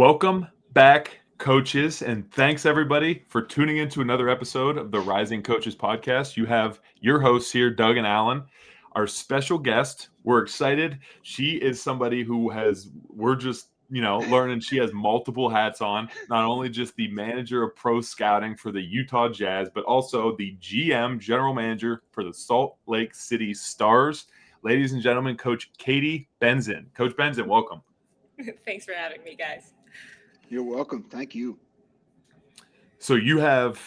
Welcome back, coaches, and thanks everybody for tuning into another episode of the Rising Coaches Podcast. You have your hosts here, Doug and Alan. Our special guest, we're excited. She is somebody we're just, learning she has multiple hats on, not only just the manager of pro scouting for the Utah Jazz, but also the GM, general manager for the Salt Lake City Stars. Ladies and gentlemen, Coach Katie Benzan. Coach Benzan, welcome. Thanks for having me, guys. You're welcome. Thank you. So you have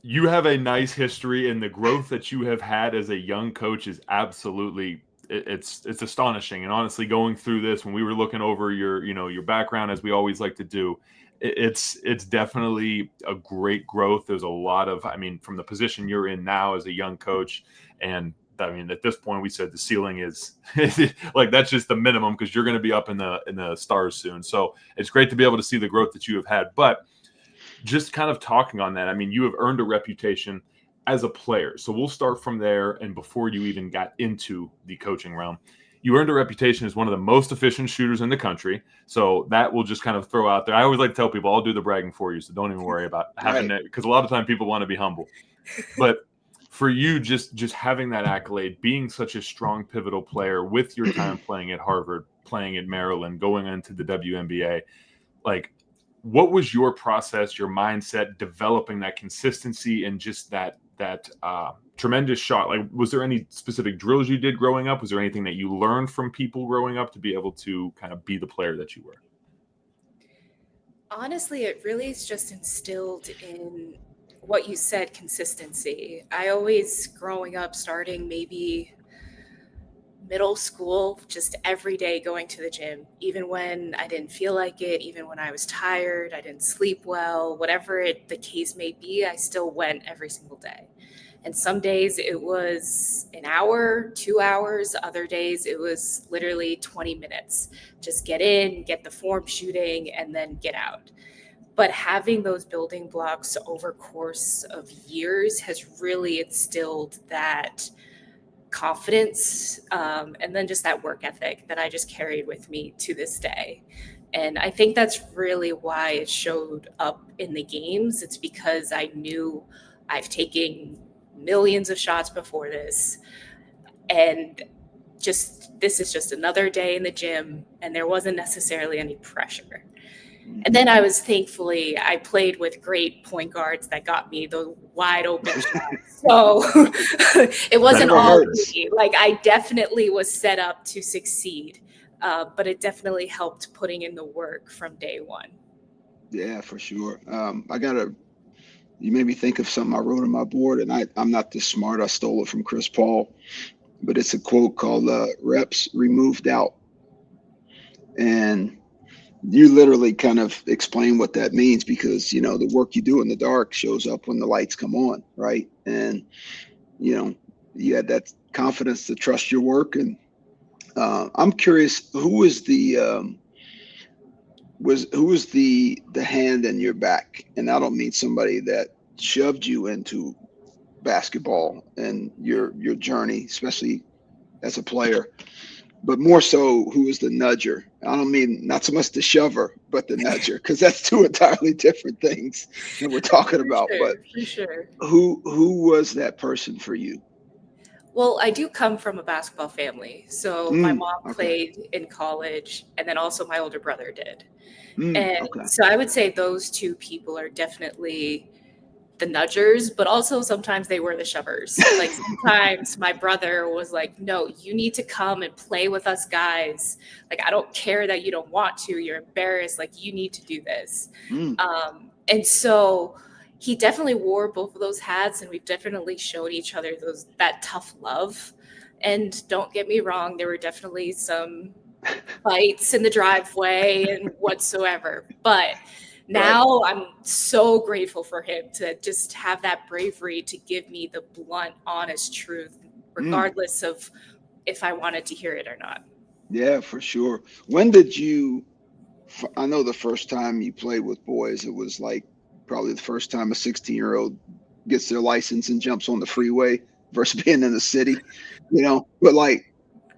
a nice history, and the growth that you have had as a young coach is absolutely it's astonishing. And honestly, going through this, when we were looking over your background, as we always like to do, it's definitely a great growth. There's a lot of, from the position you're in now as a young coach, and at this point, we said the ceiling is like that's just the minimum because you're going to be up in the stars soon. So it's great to be able to see the growth that you have had. But just kind of talking on that, you have earned a reputation as a player. So we'll start from there. And before you even got into the coaching realm, you earned a reputation as one of the most efficient shooters in the country. So that will just kind of throw out there. I always like to tell people I'll do the bragging for you. So don't even worry about having it, because a lot of time people want to be humble. But for you, just having that accolade, being such a strong, pivotal player with your time playing at Harvard, playing at Maryland, going into the WNBA, what was your process, your mindset, developing that consistency and just that tremendous shot? Was there any specific drills you did growing up? Was there anything that you learned from people growing up to be able to kind of be the player that you were? Honestly, it really is just instilled in what you said, consistency. I always, growing up, starting maybe middle school, just every day going to the gym, even when I didn't feel like it, even when I was tired, I didn't sleep well, whatever the case may be, I still went every single day. And some days it was an hour, 2 hours. Other days it was literally 20 minutes. Just get in, get the form shooting, and then get out. But having those building blocks over course of years has really instilled that confidence, and then just that work ethic that I just carried with me to this day. And I think that's really why it showed up in the games. It's because I knew I've taken millions of shots before this, and this is just another day in the gym, and there wasn't necessarily any pressure. And then I played with great point guards that got me those wide open shots. So it wasn't all me. I definitely was set up to succeed, but it definitely helped putting in the work from day one. Yeah, for sure. You made me think of something I wrote on my board, and I'm not this smart. I stole it from Chris Paul, but it's a quote called reps remove doubt. And you literally kind of explain what that means, because, the work you do in the dark shows up when the lights come on, right? And, you had that confidence to trust your work. And I'm curious, who was the hand in your back? And I don't mean somebody that shoved you into basketball and your journey, especially as a player, but more so, who was the nudger? I don't mean not so much the shover, but the nudger, because that's two entirely different things that we're talking about. But for sure, who was that person for you? Well, I do come from a basketball family. So my mom played in college, and then also my older brother did. So I would say those two people are definitely the nudgers, but also sometimes they were the shovers. Sometimes my brother was like, no, you need to come and play with us guys. I don't care that you don't want to, you're embarrassed. You need to do this. And so he definitely wore both of those hats, and we've definitely shown each other that tough love. And don't get me wrong, there were definitely some fights in the driveway and whatsoever, but now I'm so grateful for him to just have that bravery to give me the blunt, honest truth, regardless of if I wanted to hear it or not. Yeah, for sure. When did I know the first time you played with boys, it was probably the first time a 16-year-old gets their license and jumps on the freeway versus being in the city, but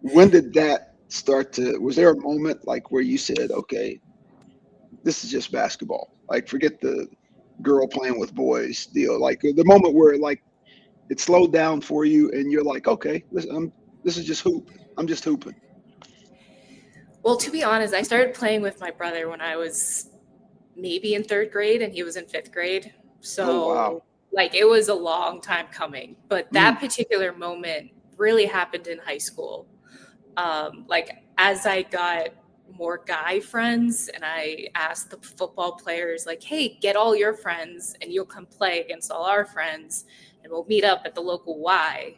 when did that start was there a moment where you said, okay, this is just basketball. Like, forget the girl playing with boys deal. Like, the moment where, like, it slowed down for you and you're like, okay, this is just hoop. I'm just hooping. Well, to be honest, I started playing with my brother when I was maybe in 3rd grade and he was in 5th grade. So, Oh, wow. like, it was a long time coming. But that particular moment really happened in high school. Like, as I got more guy friends and I asked the football players, like, hey, get all your friends and you'll come play against all our friends and we'll meet up at the local Y.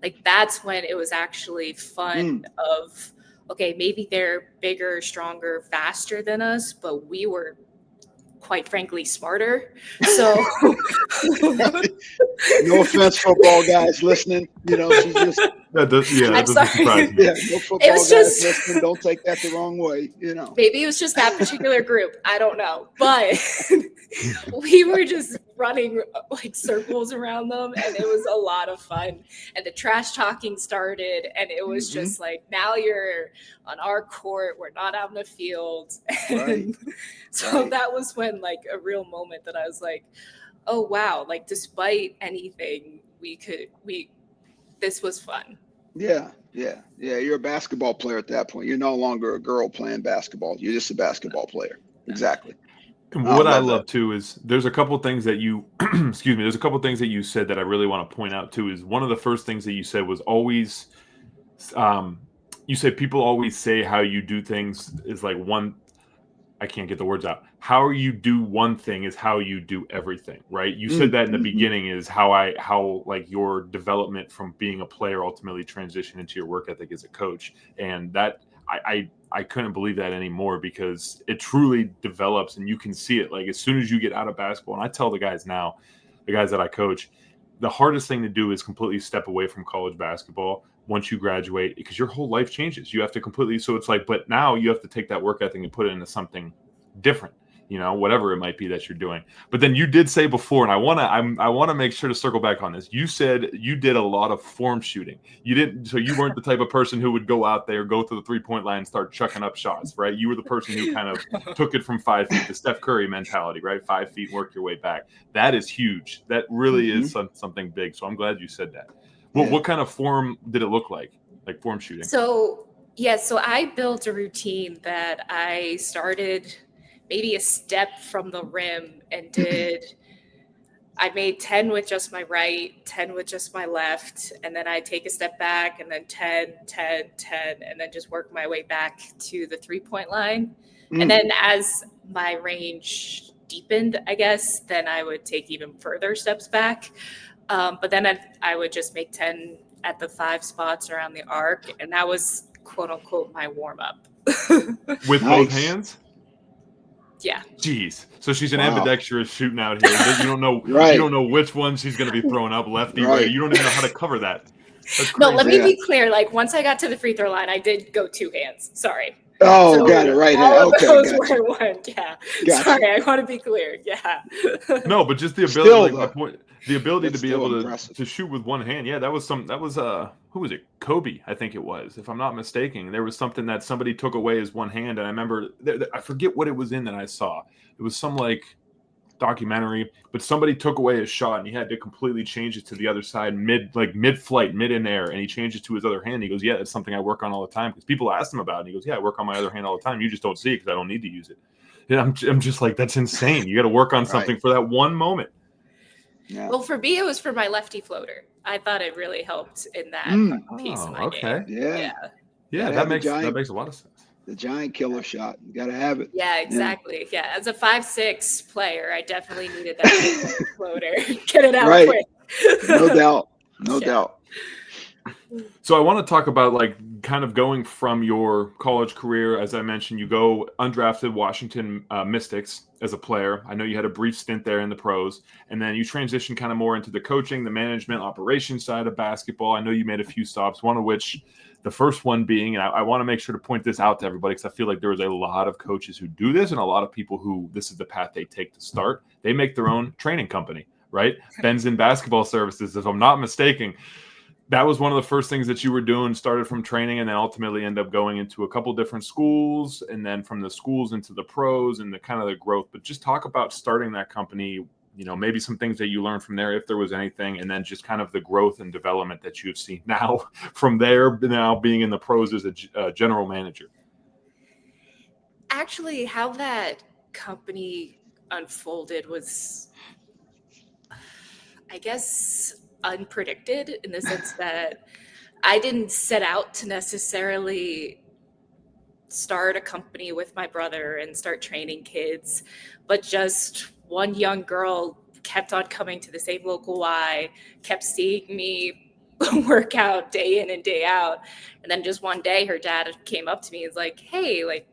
Like, that's when it was actually fun of, okay, maybe they're bigger, stronger, faster than us, but we were quite frankly smarter. So no offense, football guys listening. You know, she's just that doesn't surprise me. Yeah, no football guys listening. Don't take that the wrong way. You know, maybe it was just that particular group. I don't know, but we were just running like circles around them, and it was a lot of fun. And the trash talking started, and it was just like, now you're on our court. We're not out in the field. And so that was when, like, a real moment that I was like, oh wow, like, despite anything, this was fun. Yeah. You're a basketball player at that point. You're no longer a girl playing basketball. You're just a basketball player. Exactly. And what I love too is there's a couple things that you excuse me, there's a couple things that you said that I really want to point out too. Is one of the first things that you said was always you said people always say how you do things is like one, I can't get the words out. How you do one thing is how you do everything, right? You said that in the beginning is how like your development from being a player ultimately transitioned into your work ethic as a coach. And that I couldn't believe that anymore, because it truly develops and you can see it. Like, as soon as you get out of basketball, and I tell the guys now, the guys that I coach, the hardest thing to do is completely step away from college basketball once you graduate, because your whole life changes. You have to completely, so it's like, but now you have to take that work ethic and put it into something different, you know, whatever it might be that you're doing. But then you did say before, and I want to make sure to circle back on this. You said you did a lot of form shooting. So you weren't the type of person who would go out there, go to the 3-point line and start chucking up shots, right? You were the person who kind of took it from 5 feet, the Steph Curry mentality, right? 5 feet, work your way back. That is huge. That really is something big. So I'm glad you said that. Well, what kind of form did it look like form shooting? So I built a routine that I started maybe a step from the rim and I made 10 with just my right, 10 with just my left, and then I take a step back and then 10, 10, 10, and then just work my way back to the 3-point line. And then as my range deepened, I guess, then I would take even further steps back. But then I would just make 10 at the 5 spots around the arc, and that was quote unquote my warm up. With both hands? Yeah. Jeez. So she's an ambidextrous shooting out here. You don't know you don't know which one she's going to be throwing up, lefty, right. You don't even know how to cover that. That's crazy. No, let me be clear. Like, once I got to the free throw line, I did go 2 hands. Sorry. Oh, so got it right. All of those were one. Yeah. Gotcha. Sorry, I want to be clear. Yeah. No, but just the ability. My point. The ability to be able to shoot with one hand. Yeah, that was who was it? Kobe, I think it was, if I'm not mistaken. There was something that somebody took away his one hand, and I remember I forget what it was in that I saw. It was some like documentary, but somebody took away his shot and he had to completely change it to the other side mid-flight, mid in air, and he changed it to his other hand. He goes, yeah, that's something I work on all the time, because people asked him about it. And he goes, yeah, I work on my other hand all the time. You just don't see it because I don't need to use it. And I'm just like, that's insane. You got to work on something for that one moment. Yeah. Well, for me, it was for my lefty floater. I thought it really helped in that piece of my game. Yeah, that makes a lot of sense. The giant killer shot. You got to have it. Yeah, exactly. Yeah. As a 5'6" player, I definitely needed that floater. Get it out quick. No doubt. No doubt. So I want to talk about, like, kind of going from your college career. As I mentioned, you go undrafted Washington Mystics as a player. I know you had a brief stint there in the pros, and then you transitioned kind of more into the coaching, the management, operations side of basketball. I know you made a few stops, one of which, the first one being, and I want to make sure to point this out to everybody, because I feel like there is a lot of coaches who do this, and a lot of people who this is the path they take to start. They make their own training company, right? Benzan Basketball Services, if I'm not mistaken. that was one of the first things that you were doing, started from training and then ultimately end up going into a couple different schools, and then from the schools into the pros and the kind of the growth. But just talk about starting that company, maybe some things that you learned from there, if there was anything, and then just kind of the growth and development that you've seen now from there, now being in the pros as a general manager. Actually, how that company unfolded was, I guess, unpredicted in the sense that I didn't set out to necessarily start a company with my brother and start training kids, but just one young girl kept on coming to the same local Y, kept seeing me work out day in and day out. And then just one day her dad came up to me and was like, hey, like,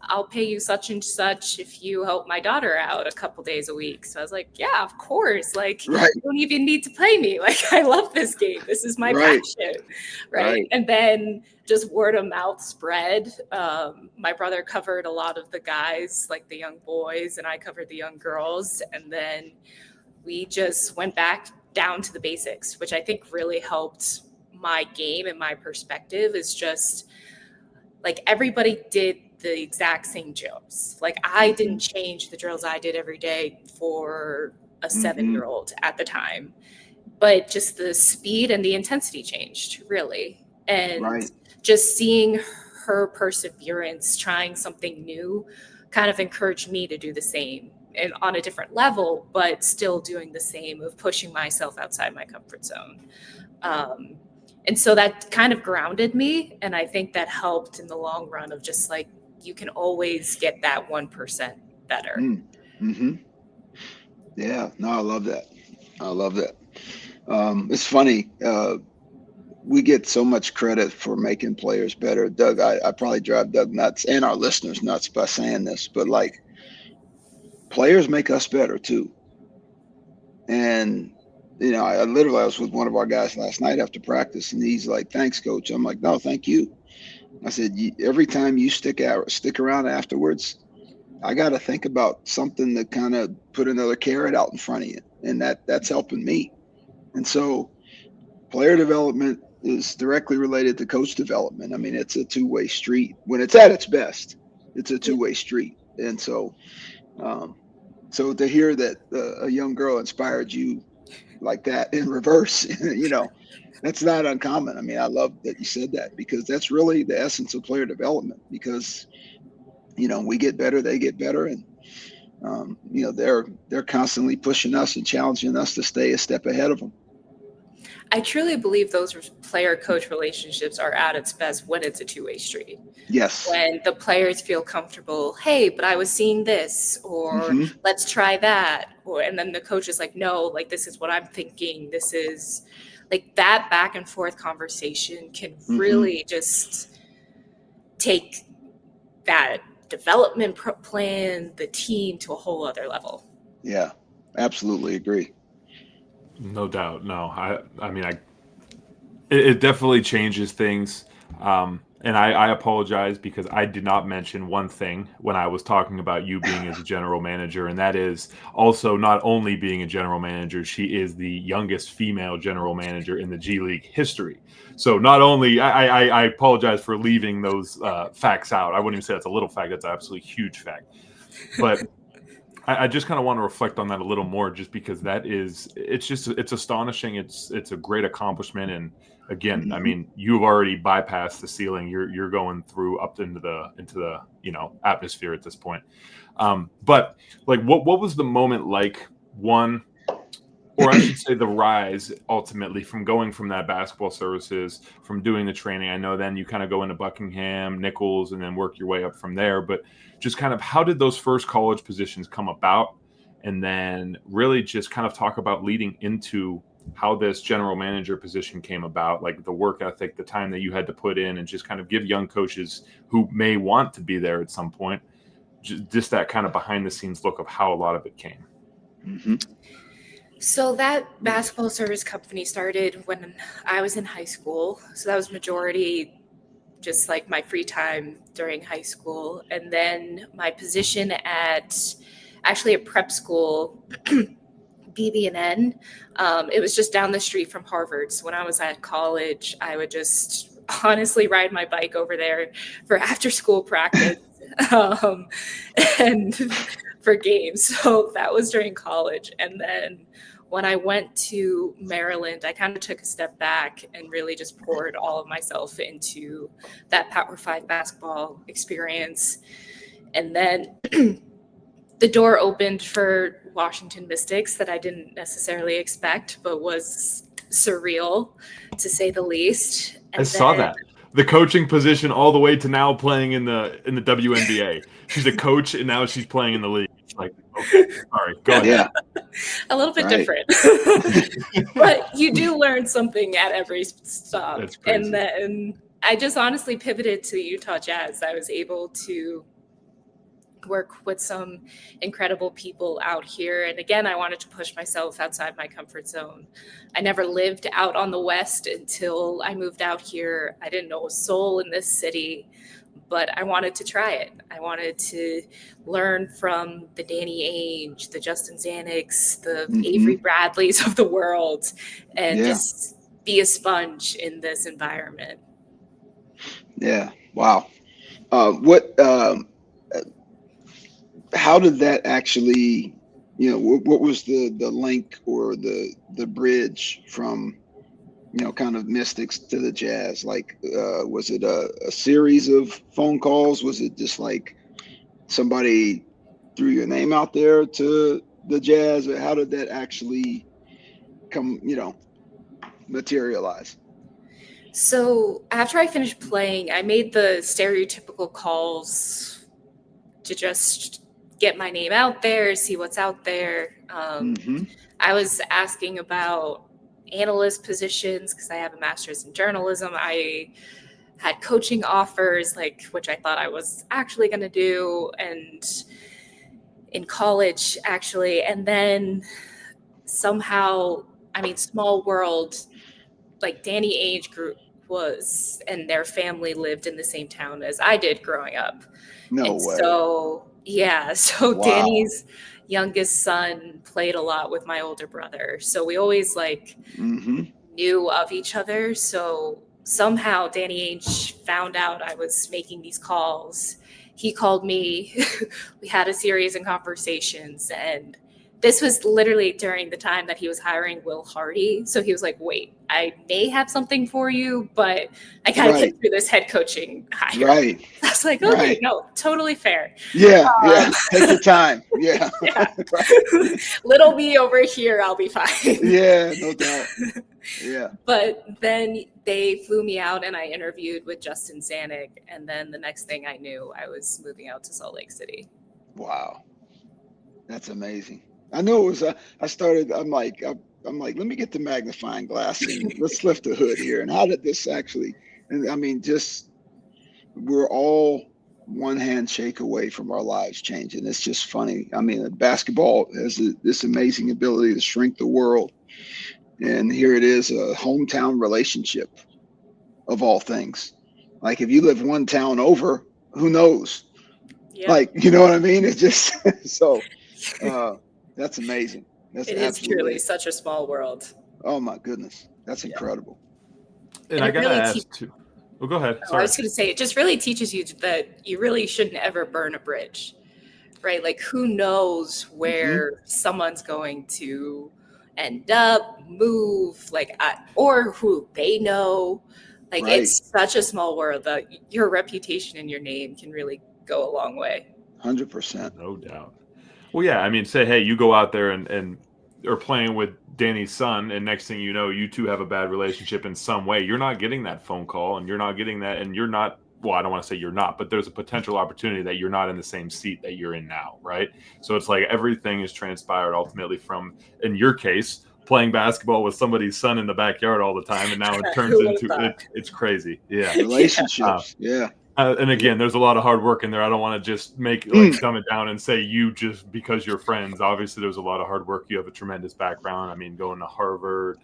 I'll pay you such and such if you help my daughter out a couple days a week. So I was like, yeah, of course. Like, Right. you don't even need to pay me. Like, I love this game. This is my Right. passion. Right. And then just word of mouth spread. My brother covered a lot of the guys, like the young boys, and I covered the young girls. And then we just went back down to the basics, which I think really helped my game and my perspective. Is just like everybody did the exact same drills. Like I didn't change the drills I did every day for a 7-year-old at the time, but just the speed and the intensity changed really. And just seeing her perseverance, trying something new kind of encouraged me to do the same and on a different level, but still doing the same of pushing myself outside my comfort zone. And so that kind of grounded me. And I think that helped in the long run of just like, you can always get that 1% better. Yeah, no, I love that. It's funny. We get so much credit for making players better. Doug, I probably drive Doug nuts and our listeners nuts by saying this, but like players make us better too. And I was with one of our guys last night after practice, and he's like, "Thanks, coach." I'm like, "No, thank you." I said, "Every time you stick around afterwards, I got to think about something to kind of put another carrot out in front of you, and that's helping me." And so, player development is directly related to coach development. I mean, it's a two-way street. When it's at its best, it's a two-way street. And so, so to hear that a young girl inspired you like that in reverse, that's not uncommon. I mean, I love that you said that because that's really the essence of player development because, we get better, they get better. And, they're constantly pushing us and challenging us to stay a step ahead of them. I truly believe those player-coach relationships are at its best when it's a two-way street. Yes. When the players feel comfortable, hey, but I was seeing this, or let's try that. And then the coach is like, no, like this is what I'm thinking. This is like that back and forth conversation can really just take that development plan, the team to a whole other level. Yeah, absolutely agree. No doubt. No, I mean, it definitely changes things. And I apologize because I did not mention one thing when I was talking about you being as a general manager, and that is also not only being a general manager, she is the youngest female general manager in the G League history. So not only, I apologize for leaving those facts out. I wouldn't even say that's a little fact. That's an absolutely huge fact. But I just kind of want to reflect on that a little more just because it's astonishing. It's a great accomplishment. And again, I mean, you've already bypassed the ceiling. You're going through up into the atmosphere at this point. But like, what was the moment like? Or I should say the rise ultimately from going from that basketball services, from doing the training. I know then you kind of go into Buckingham, Nichols, and then work your way up from there. But just kind of how did those first college positions come about? And then really just kind of talk about leading into how this general manager position came about, like the work ethic, the time that you had to put in, and just kind of give young coaches who may want to be there at some point, just that kind of behind the scenes look of how a lot of it came. So that basketball service company started when I was in high school. So that was majority just like my free time during high school. And then my position at actually a prep school BB&N. It was just down the street from Harvard. So when I was at college, I would just honestly ride my bike over there for after school practice um, and for games. So that was during college. And then when I went to Maryland, I kind of took a step back and really just poured all of myself into that Power 5 basketball experience. And then the door opened for Washington Mystics that I didn't necessarily expect, but was surreal to say the least. And I saw then, that. The coaching position all the way to now playing in the WNBA. She's a coach and now she's playing in the league. Like, okay, sorry, go ahead. Yeah. a little bit Right. different. But you do learn something at every stop. That's crazy. And then I just honestly pivoted to the Utah Jazz. I was able to work with some incredible people out here. And again, I wanted to push myself outside my comfort zone. I never lived out on the West until I moved out here. I didn't know a soul in this city, but I wanted to try it. I wanted to learn from the Danny Ainge, the Justin Zanics, the Avery Bradleys of the world, and just be a sponge in this environment. Yeah. Wow. How did that actually, what was the link or the bridge from, kind of Mystics to the Jazz? Like, was it a series of phone calls? Was it just like somebody threw your name out there to the Jazz? Or how did that actually come, materialize? So after I finished playing, I made the stereotypical calls to just get my name out there, see what's out there. I was asking about analyst positions because I have a master's in journalism. I had coaching offers, which I thought I was actually going to do, and in college, actually. And then somehow, small world, like Danny Ainge group was, and their family lived in the same town as I did growing up. No way. So Wow. Danny's youngest son played a lot with my older brother. So we always knew of each other. So somehow Danny Ainge found out I was making these calls. He called me. We had a series of conversations, and this was literally during the time that he was hiring Will Hardy. So he was like, wait, I may have something for you, but I got to get through this head coaching hire. Right. I was like, okay, no, totally fair. Yeah. Take your time. Yeah. Little me over here, I'll be fine. Yeah, no doubt. Yeah. But then they flew me out and I interviewed with Justin Zanuck. And then the next thing I knew, I was moving out to Salt Lake City. Wow. That's amazing. I know it was, I'm like, let me get the magnifying glass and let's lift the hood here. And how did this actually, we're all one handshake away from our lives changing. It's just funny. Basketball has this amazing ability to shrink the world. And here it is, a hometown relationship of all things. Like if you live one town over, who knows? Yeah. Like, you know what I mean? It's just, so that's amazing. It is truly such a small world. Oh my goodness. That's incredible. And I got to ask too. Oh, go ahead. Sorry. I was going to say, it just really teaches you that you really shouldn't ever burn a bridge, right? Like who knows where someone's going to end up, move, or who they know. It's such a small world that your reputation and your name can really go a long way. 100%. No doubt. Well, yeah, say, hey, you go out there and are playing with Danny's son, and next thing you know, you two have a bad relationship in some way. You're not getting that phone call, and you're not getting that, and you're not, well, I don't want to say you're not, but there's a potential opportunity that you're not in the same seat that you're in now, right? So it's like everything is transpired ultimately from, in your case, playing basketball with somebody's son in the backyard all the time, and now it turns into, it's crazy. Yeah. Relationships, yeah. And again, there's a lot of hard work in there. I don't want to just make dumb it down and say you just because you're friends. Obviously, there's a lot of hard work. You have a tremendous background. Going to Harvard,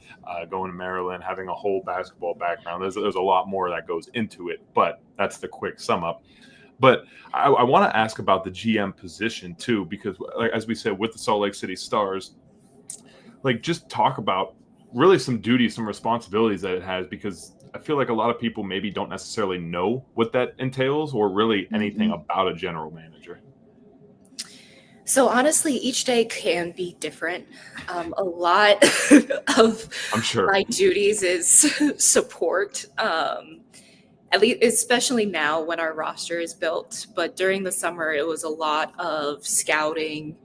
going to Maryland, having a whole basketball background. There's a lot more that goes into it, but that's the quick sum up. But I want to ask about the GM position too, because as we said, with the Salt Lake City Stars, like just talk about really some duties, some responsibilities that it has, because I feel like a lot of people maybe don't necessarily know what that entails or really anything about a general manager. So honestly, each day can be different. A lot of I'm sure. my duties is support, at least especially now when our roster is built. But during the summer, it was a lot of scouting,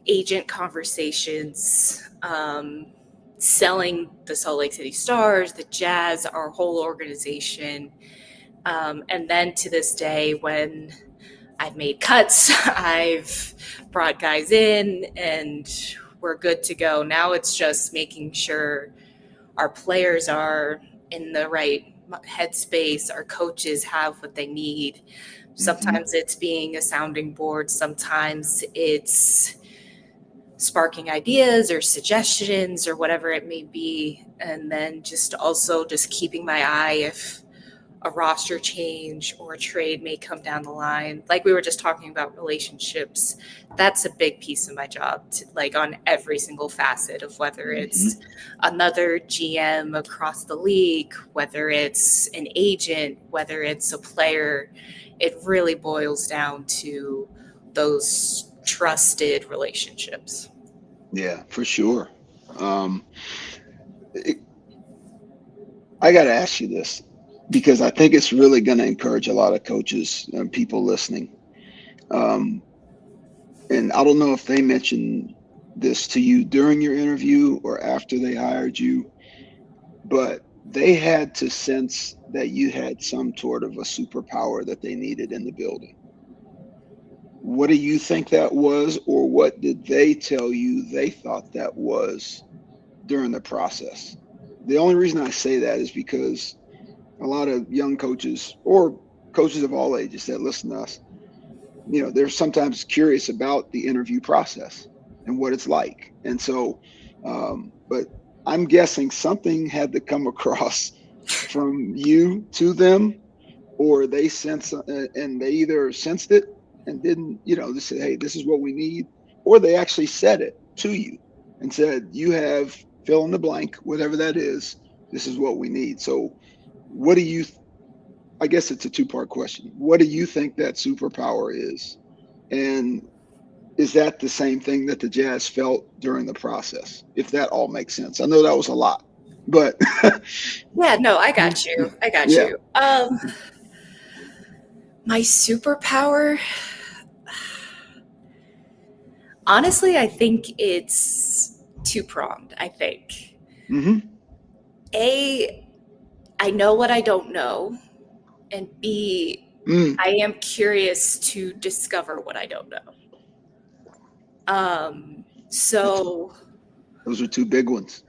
agent conversations, selling the Salt Lake City Stars, the Jazz, our whole organization. And then to this day, when I've made cuts, I've brought guys in, and we're good to go. Now it's just making sure our players are in the right headspace, our coaches have what they need. Sometimes it's being a sounding board, sometimes it's sparking ideas or suggestions or whatever it may be. And then just also just keeping my eye if a roster change or a trade may come down the line. Like we were just talking about relationships. That's a big piece of my job, to, like on every single facet of whether it's another GM across the league, whether it's an agent, whether it's a player. It really boils down to those trusted relationships. Yeah, for sure. I got to ask you this because I think it's really going to encourage a lot of coaches and people listening. And I don't know if they mentioned this to you during your interview or after they hired you, but they had to sense that you had some sort of a superpower that they needed in the building. What do you think that was, or what did they tell you they thought that was during the process? The only reason I say that is because a lot of young coaches or coaches of all ages that listen to us, they're sometimes curious about the interview process and what it's like. And so, but I'm guessing something had to come across from you to them, or they sense, and they either sensed it and didn't, they said, hey, this is what we need, or they actually said it to you and said, you have fill in the blank, whatever that is, this is what we need. So what do you, I guess it's a two-part question. What do you think that superpower is? And is that the same thing that the Jazz felt during the process? If that all makes sense. I know that was a lot, but Yeah, no, I got you. I got yeah. you. My superpower, honestly, I think it's two-pronged, I think. A, I know what I don't know, and B, I am curious to discover what I don't know. So those are two big ones.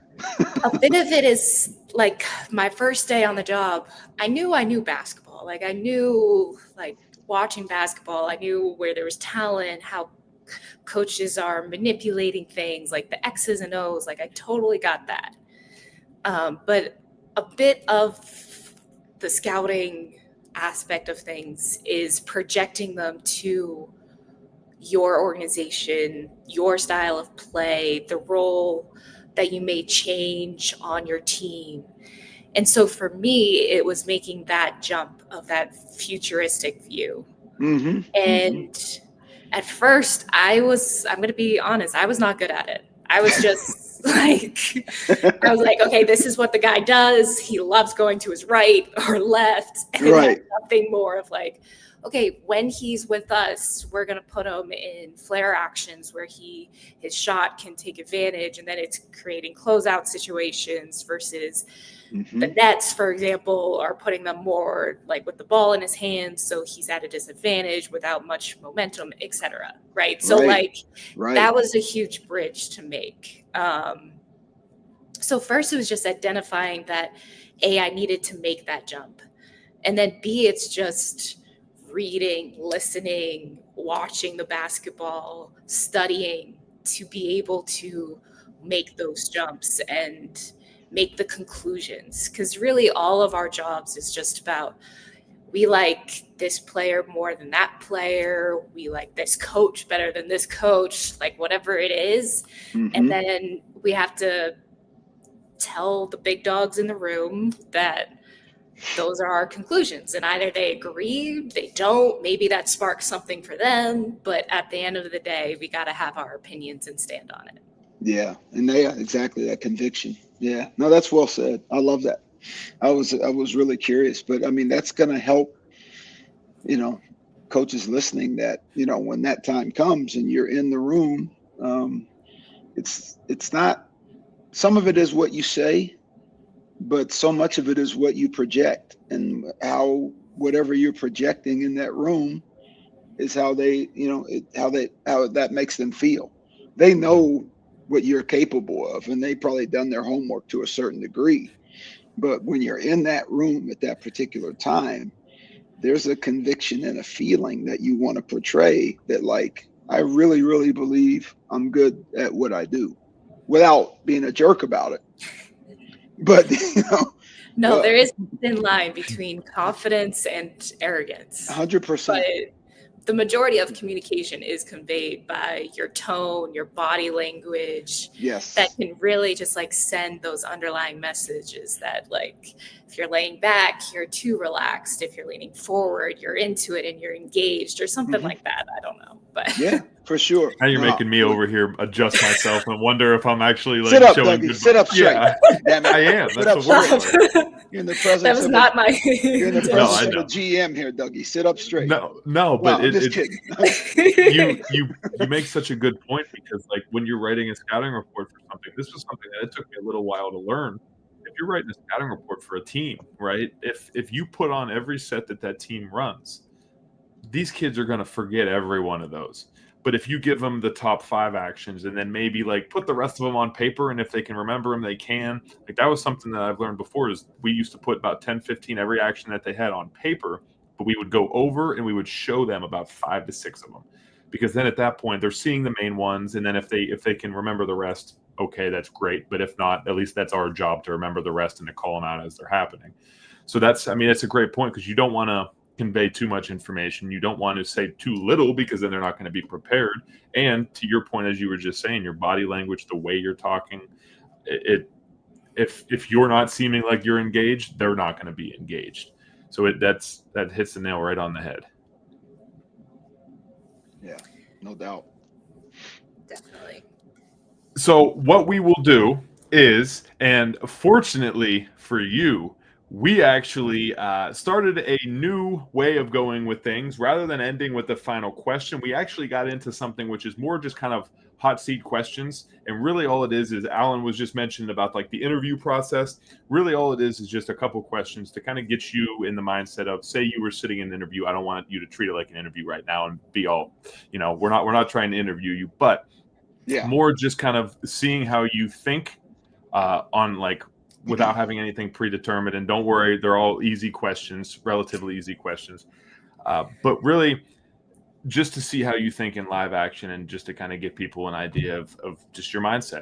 a bit of it is like my first day on the job, I knew basketball. Like I knew, like watching basketball, I knew where there was talent, how coaches are manipulating things, like the X's and O's. Like I totally got that. But a bit of the scouting aspect of things is projecting them to your organization, your style of play, the role that you may change on your team. And so for me, it was making that jump of that futuristic view. And at first, I'm going to be honest, I was not good at it. I was just like, okay, this is what the guy does. He loves going to his right or left. And it had nothing more of like, okay, when he's with us, we're going to put him in flare actions where his shot can take advantage. And then it's creating closeout situations versus the Nets, for example, are putting them more like with the ball in his hands. So he's at a disadvantage without much momentum, etc. Right. So that was a huge bridge to make. So first it was just identifying that A, I needed to make that jump. And then B, it's just reading, listening, watching the basketball, studying to be able to make those jumps and make the conclusions. Because really all of our jobs is just about we like this player more than that player. We like this coach better than this coach, like whatever it is. And then we have to tell the big dogs in the room that those are our conclusions. And either they agree, they don't, maybe that sparks something for them. But at the end of the day, we got to have our opinions and stand on it. Yeah. And exactly, that conviction. Yeah. No, that's well said. I love that. I was really curious, but I mean, that's going to help, coaches listening, that, when that time comes and you're in the room, it's not, some of it is what you say, but so much of it is what you project, and how whatever you're projecting in that room is how they, how that makes them feel. They know what you're capable of, and they probably done their homework to a certain degree. But when you're in that room at that particular time, there's a conviction and a feeling that you want to portray, that like, I really, really believe I'm good at what I do, without being a jerk about it. But, No, there is a thin line between confidence and arrogance. 100%. But the majority of communication is conveyed by your tone, your body language. Yes. That can really just like send those underlying messages that, like, if you're laying back, you're too relaxed. If you're leaning forward, you're into it and you're engaged, or something like that. I don't know. But yeah, for sure. Now you're making me over here adjust myself and wonder if I'm actually like sit up, showing Dougie. good. Sit up straight. Yeah, Damn it. I am. Sit That's up the straight. worst. You're in the presence that was of not my. You're in the No, presence I of know. a GM here, Dougie. Sit up straight. No, but I'm just kidding. you make such a good point, because like when you're writing a scouting report for something, this was something that it took me a little while to learn. If you're writing a scouting report for a team, right? If you put on every set that team runs, these kids are going to forget every one of those. But if you give them the top 5 actions and then maybe like put the rest of them on paper, and if they can remember them, they can. Like, that was something that I've learned before, is we used to put about 10, 15 every action that they had on paper, but we would go over and we would show them about 5 to 6 of them. Because then at that point they're seeing the main ones, and then if they can remember the rest, okay, that's great. But if not, at least that's our job to remember the rest and to call them out as they're happening. So that's a great point, because you don't want to convey too much information. You don't want to say too little, because then they're not going to be prepared. And to your point, as you were just saying, your body language, the way you're talking, if you're not seeming like you're engaged, they're not going to be engaged. So that hits the nail right on the head. Yeah, no doubt. Definitely. So what we will do is, and fortunately for you, we actually started a new way of going with things. Rather than ending with the final question, we actually got into something which is more just kind of hot seat questions. And really all it is Alan was just mentioning about like the interview process. Really all it is just a couple questions to kind of get you in the mindset of, say you were sitting in an interview. I don't want you to treat it like an interview right now and be all, we're not trying to interview you, but more just kind of seeing how you think on like, without having anything predetermined. And don't worry, they're all easy questions, relatively easy questions. But really just to see how you think in live action, and just to kind of give people an idea of just your mindset.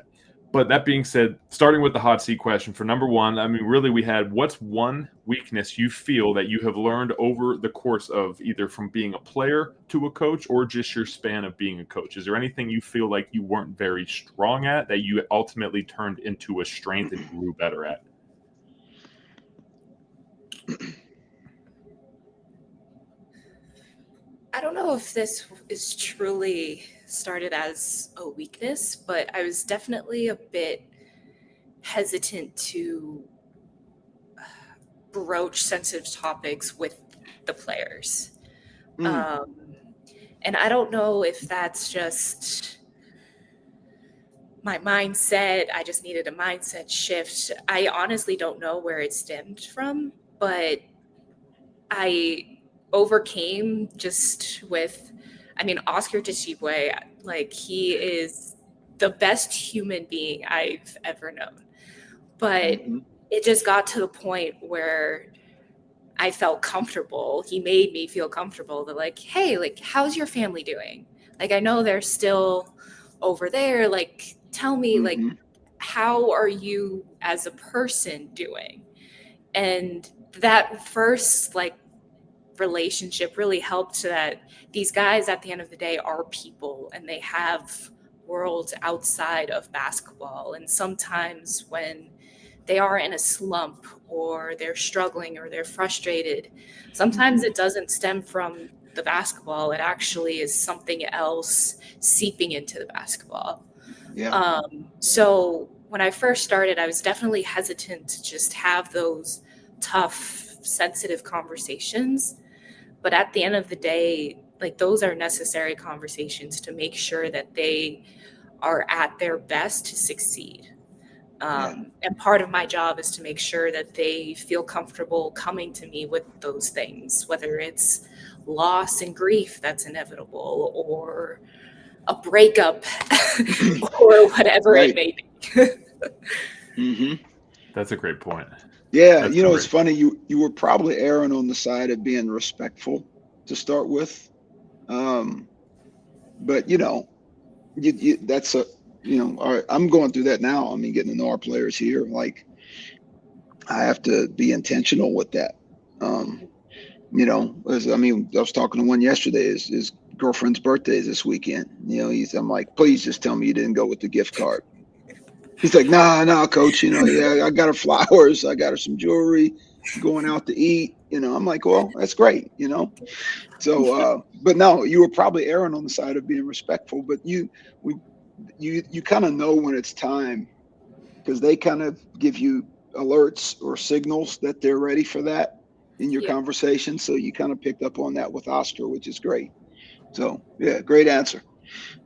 But that being said, starting with the hot seat question for number 1, I mean, really we had, what's one weakness you feel that you have learned over the course of either from being a player to a coach, or just your span of being a coach? Is there anything you feel like you weren't very strong at that you ultimately turned into a strength and grew better at? I don't know if this is truly started as a weakness, but I was definitely a bit hesitant to broach sensitive topics with the players. And I don't know if that's just my mindset. I just needed a mindset shift. I honestly don't know where it stemmed from, but I overcame just with, Oscar Tshiebwe, like, he is the best human being I've ever known. But it just got to the point where I felt comfortable. He made me feel comfortable that, like, hey, like, how's your family doing? Like, I know they're still over there. Like, tell me, like, how are you as a person doing? And that first, like, relationship really helped that these guys at the end of the day are people and they have worlds outside of basketball. And sometimes when they are in a slump or they're struggling or they're frustrated, sometimes it doesn't stem from the basketball. It actually is something else seeping into the basketball. Yeah. So when I first started, I was definitely hesitant to just have those tough, sensitive conversations. But at the end of the day, like those are necessary conversations to make sure that they are at their best to succeed. Yeah. And part of my job is to make sure that they feel comfortable coming to me with those things, whether it's loss and grief that's inevitable or a breakup or whatever it Right. may be. hmm That's a great point. Yeah. That's You know, it's great. funny. You were probably erring on the side of being respectful to start with. Um, but that's all right, I'm going through that now. I mean, getting to know our players here, like I have to be intentional with that. Um, I was talking to one yesterday. His girlfriend's birthday is this weekend. I'm like, please just tell me you didn't go with the gift card. He's like, nah, coach. Yeah, I got her flowers. I got her some jewelry. Going out to eat. I'm like, well, that's great. So, but no, you were probably erring on the side of being respectful. But we, you kind of know when it's time because they kind of give you alerts or signals that they're ready for that in your Yeah. conversation. So you kind of picked up on that with Oscar, which is great. So yeah, great answer.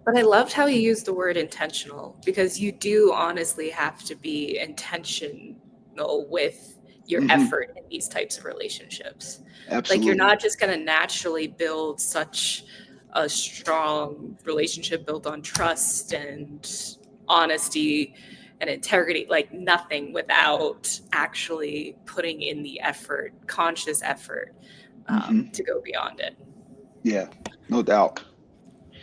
But I loved how you used the word intentional because you do honestly have to be intentional with your hmm effort in these types of relationships. Like you're Absolutely. not just going to naturally build such a strong relationship built on trust and honesty and integrity, like nothing without actually putting in the effort, conscious effort hmm to go beyond it. Yeah, no doubt.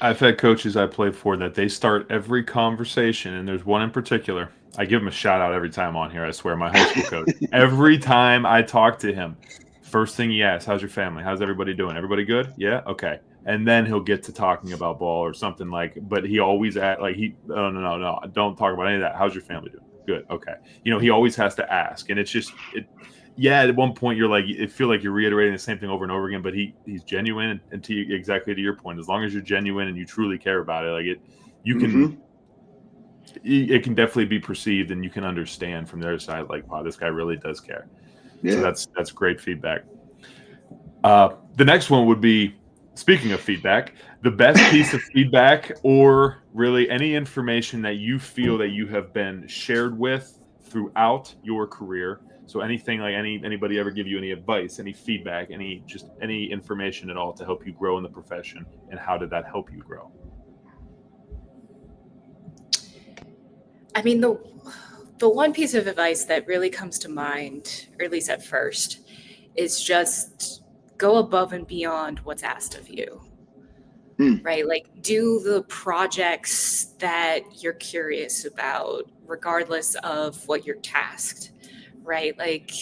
I've had coaches I play for that they start every conversation, and there's one in particular. I give him a shout out every time on here. I swear, my high school coach. Every time I talk to him, first thing he asks, "How's your family? How's everybody doing? Everybody good? Yeah, okay." And then he'll get to talking about ball or something like. But he always no, don't talk about any of that. How's your family doing? Good, okay. He always has to ask, and it's just it. Yeah, at one point you're like, it feel like you're reiterating the same thing over and over again, but he's genuine, and exactly to your point, as long as you're genuine and you truly care about it, like you can, hmm it can definitely be perceived, and you can understand from the other side, like, wow, this guy really does care. So Yeah. that's great feedback. The next one would be, speaking of feedback, the best piece of feedback or really any information that you feel that you have been shared with throughout your career. So anything like anybody ever give you any advice, any feedback, any information at all to help you grow in the profession, and how did that help you grow? I mean, the one piece of advice that really comes to mind, or at least at first, is just go above and beyond what's asked of you, Mm. right? Like, do the projects that you're curious about, regardless of what you're tasked, right? Like,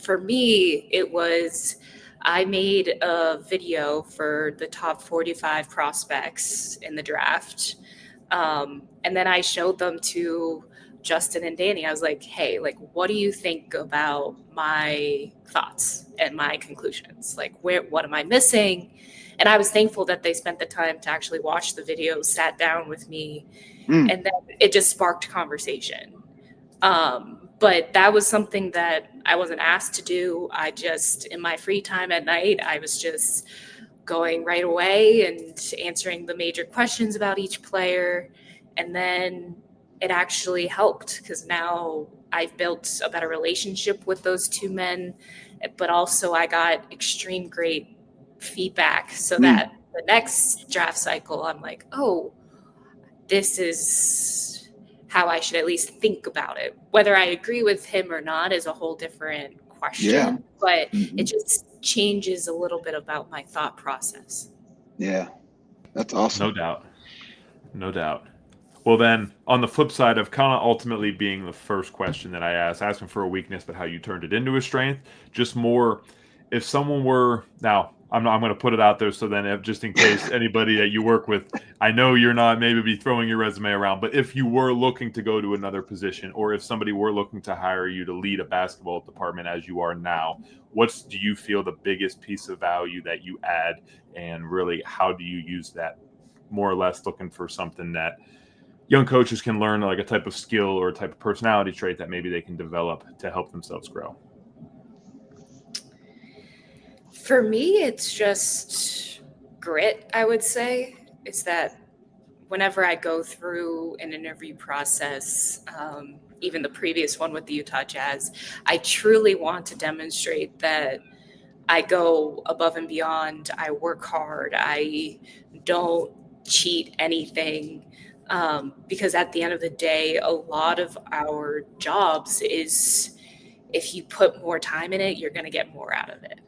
for me, it was I made a video for the top 45 prospects in the draft. And then I showed them to Justin and Danny. I was like, hey, like, what do you think about my thoughts and my conclusions? Like, what am I missing? And I was thankful that they spent the time to actually watch the video, sat down with me, Mm. and then it just sparked conversation. But that was something that I wasn't asked to do. I just, in my free time at night, I was just going right away and answering the major questions about each player. And then it actually helped because now I've built a better relationship with those two men, but also I got extreme great feedback so Mm. that the next draft cycle, I'm like, oh, this is how I should at least think about it. Whether I agree with him or not is a whole different Yeah. question, but it hmm just changes a little bit about my thought process. Yeah. That's No awesome. doubt, no doubt. Well, then, on the flip side of kind of ultimately being the first question that I asked, asking for a weakness, but how you turned it into a strength, just more if someone were now, I'm going to put it out there. So then if, just in case anybody that you work with, I know you're not maybe be throwing your resume around, but if you were looking to go to another position, or if somebody were looking to hire you to lead a basketball department as you are now, do you feel the biggest piece of value that you add, and really how do you use that? More or less looking for something that young coaches can learn, like a type of skill or a type of personality trait that maybe they can develop to help themselves grow. For me, it's just grit, I would say. It's that whenever I go through an interview process, even the previous one with the Utah Jazz, I truly want to demonstrate that I go above and beyond. I work hard. I don't cheat anything. Because at the end of the day, a lot of our jobs is if you put more time in it, you're going to get more out of it.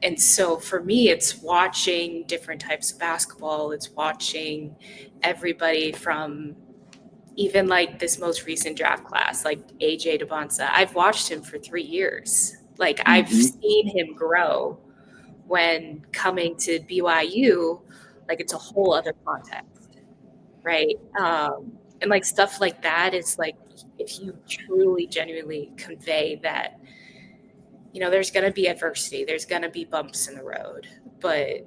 And so for me, it's watching different types of basketball. It's watching everybody from even like this most recent draft class, like AJ DeBonsa. I've watched him for 3 years. Like I've seen him grow when coming to BYU, like it's a whole other context, right? And like stuff like that is like, if you truly, genuinely convey that, there's going to be adversity, there's going to be bumps in the road, but,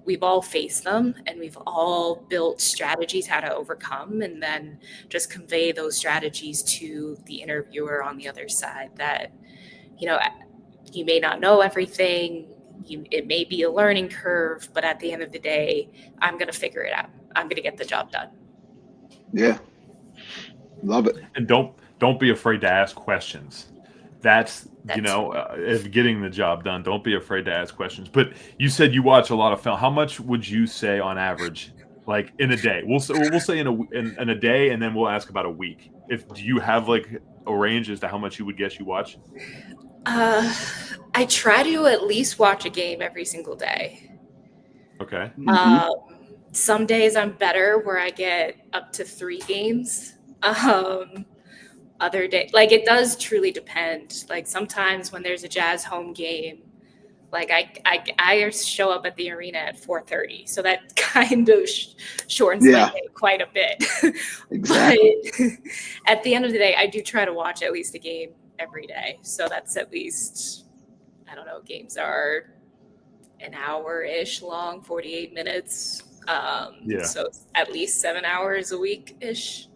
we've all faced them and we've all built strategies how to overcome, and then just convey those strategies to the interviewer on the other side that, you may not know everything. It may be a learning curve, but at the end of the day, I'm going to figure it out. I'm going to get the job done. Yeah. Love it. And don't be afraid to ask questions. That's if getting the job done, don't be afraid to ask questions. But you said you watch a lot of film. How much would you say on average, like in a day? We'll say in a day, and then we'll ask about a week. Do you have like a range as to how much you would guess you watch? I try to at least watch a game every single day. Okay. Some days I'm better where I get up to 3 games. Other day, like it does truly depend. Like sometimes when there's a Jazz home game, like I show up at the arena at 4:30, so that kind of shortens my day quite a bit. Exactly. But at the end of the day, I do try to watch at least a game every day. So that's at least, I don't know, games are an hour-ish long, 48 minutes. So at least 7 hours a week-ish.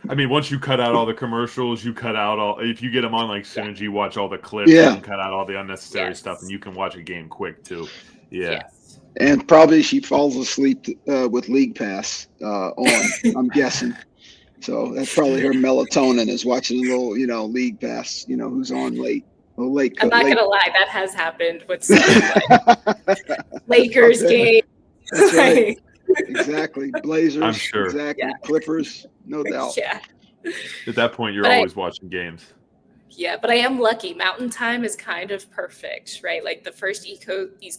I mean, once you cut out all the commercials, you cut out if you get them on like Synergy, watch all the clips, you can cut out all the unnecessary stuff, and you can watch a game quick too. Yeah. Yes. And probably she falls asleep with League Pass on, I'm guessing. So that's probably her melatonin is watching a little, League Pass, who's on late. I'm not going to lie, that has happened with some Lakers game. That's right. Exactly. Blazers. I'm sure. Exactly. Yeah. Clippers. No doubt. Yeah. At that point, you're always watching games. Yeah, but I am lucky. Mountain time is kind of perfect, right? Like the first East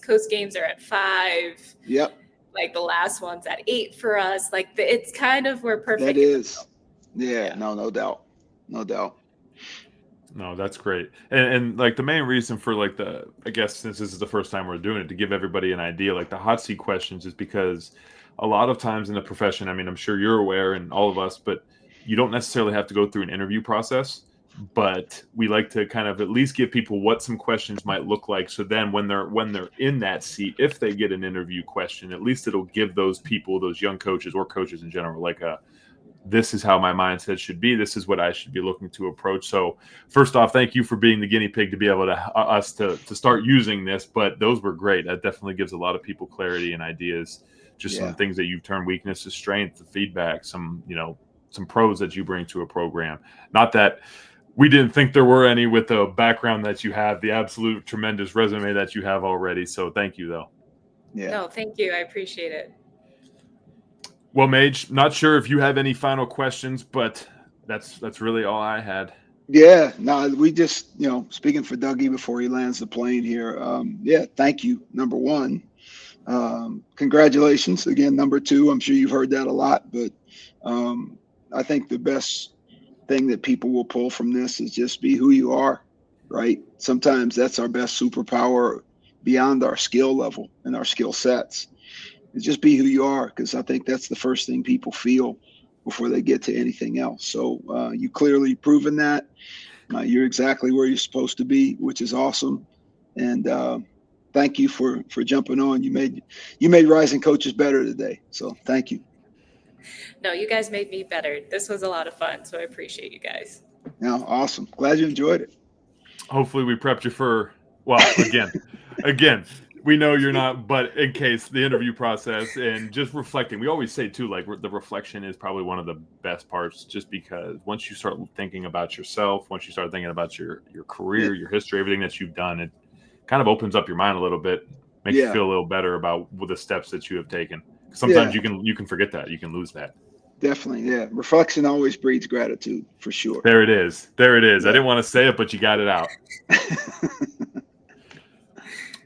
Coast games are at 5. Yep. Like the last one's at 8 for us. Like it's kind of where perfect. That is. Yeah. No doubt. No doubt. No, that's great. And like the main reason for like I guess since this is the first time we're doing it, to give everybody an idea, like the hot seat questions is because a lot of times in the profession, I mean, I'm sure you're aware and all of us, but you don't necessarily have to go through an interview process, but we like to kind of at least give people what some questions might look like. So then when they're in that seat, if they get an interview question, at least it'll give those people, those young coaches or coaches in general, like this is how my mindset should be. This is what I should be looking to approach. So first off, thank you for being the guinea pig to be able to us to start using this, but those were great. That definitely gives a lot of people clarity and ideas, just some things that you've turned weakness to strength, the feedback, some pros that you bring to a program. Not that we didn't think there were any with the background that you have, the absolute tremendous resume that you have already. So thank you though. Yeah. No, thank you. I appreciate it. Well, Mage, not sure if you have any final questions, but that's really all I had. Yeah, no, we just, speaking for Dougie before he lands the plane here. Thank you. Number one, congratulations again. Number two, I'm sure you've heard that a lot, but I think the best thing that people will pull from this is just be who you are. right? Sometimes that's our best superpower beyond our skill level and our skill sets. And just be who you are, because I think that's the first thing people feel before they get to anything else. So you clearly proven that. You're exactly where you're supposed to be, which is awesome. And thank you for jumping on. You made Rising Coaches better today. So thank you. No, you guys made me better. This was a lot of fun, so I appreciate you guys. Yeah, awesome. Glad you enjoyed it. Hopefully we prepped you for, well, again, we know you're not, but in case the interview process and just reflecting, we always say too, like the reflection is probably one of the best parts, just because once you start thinking about yourself, once you start thinking about your career, your history, everything that you've done, it kind of opens up your mind a little bit, makes you feel a little better about the steps that you have taken. Sometimes you can forget that, you can lose that. Definitely, yeah. Reflection always breeds gratitude, for sure. There it is. Yeah. I didn't want to say it, but you got it out.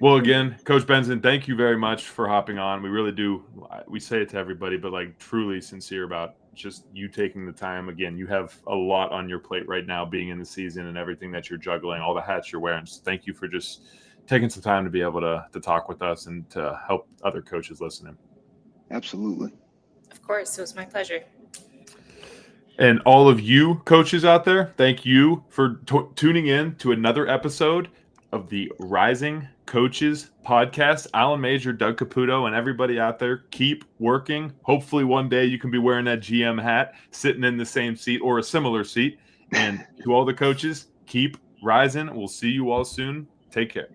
Well, again, Coach Benzan, thank you very much for hopping on. We really do. We say it to everybody, but like truly sincere about just you taking the time. Again, you have a lot on your plate right now, being in the season and everything that you're juggling, all the hats you're wearing. So thank you for just taking some time to be able to talk with us and to help other coaches listening. Absolutely. Of course, it was my pleasure. And all of you coaches out there, thank you for tuning in to another episode of the Rising Coaches podcast. Alan Major, Doug Caputo, and everybody out there, keep working. Hopefully one day you can be wearing that GM hat, sitting in the same seat or a similar seat. And to all the coaches, keep rising. We'll see you all soon. Take care.